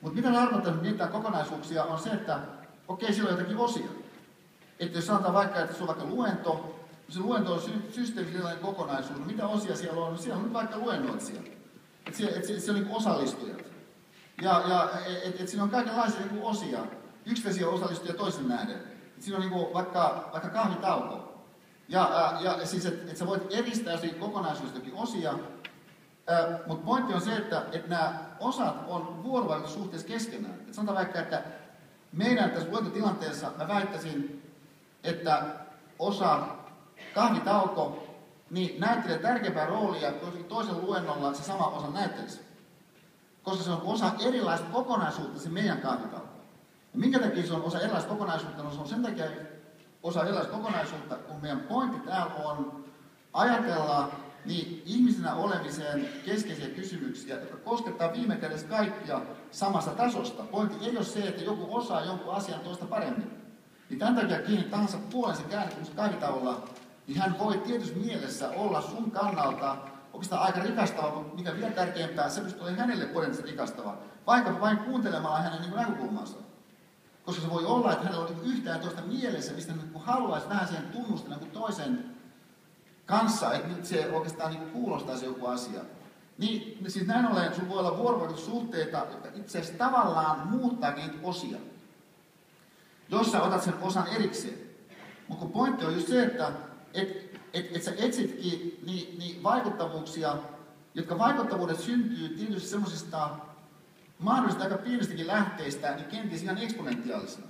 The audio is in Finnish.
Mutta mitä tarkoittaa, että mietitään kokonaisuuksia, on se, että okei, siellä on jotakin osia. Että jos sanotaan vaikka, että sulla on vaikka luento, se luento on systeeminen kokonaisuus, no mitä osia siellä on? No siellä on nyt vaikka luennoitsija. Että siellä on niin osallistujat. Että siinä on kaikenlaisia niin osia, yksittäisiä osallistujia toisen nähden. Että siinä on niin vaikka kahvitauko. Siis, että sä voit eristää siinä kokonaisuudestakin osia, mutta pointti on se, että nämä osat on vuorovaikutussuhteessa keskenään. Et sanotaan vaikka, että meidän tässä luentotilanteessa mä väittäisin, että osa kahvitauko niin näyttelee tärkeämpää roolia kuin toisen luennolla se sama osa näyttelisi. Koska se on osa erilaista kokonaisuutta se meidän kahvitauko. Ja minkä takia se on osa erilaista kokonaisuutta? No se on sen takia osa erilaista kokonaisuutta, kun meidän pointti täällä on ajatella niin ihmisenä olemiseen keskeisiä kysymyksiä, jotka koskettaa viime kädessä kaikkia samasta tasosta. Pointti ei ole se, että joku osaa jonkun asian toista paremmin. Niin tämän takia kiinni tahansa puolen sen käännetyksessä kahvitauolla, niin hän voi tietyssä mielessä olla sun kannalta oikeastaan aika rikastava, mutta mikä vielä tärkeämpää, se pystyy olemaan hänelle potentiaalisesti rikastava, vaikka vain kuuntelemaan hänen niin näkökulmansa. Koska se voi olla, että hänellä on yhtään toista mielessä, mistä hän haluaisi vähän siihen tunnustella kuin toisen kanssa, että nyt se oikeastaan niin kuulostaisi joku asia. Niin siis näin ollen sinulla voi olla vuorovaikutussuhteita, jotka itse asiassa tavallaan muuttaakin niitä osia. Jos sä otat sen osan erikseen. Mutta pointti on just se, että sä etsitkin niin vaikuttavuuksia, jotka vaikuttavuudet syntyy tietysti semmoisista mahdollisesti aika pienistäkin lähteistä, niin kenties ihan eksponentiaalisena.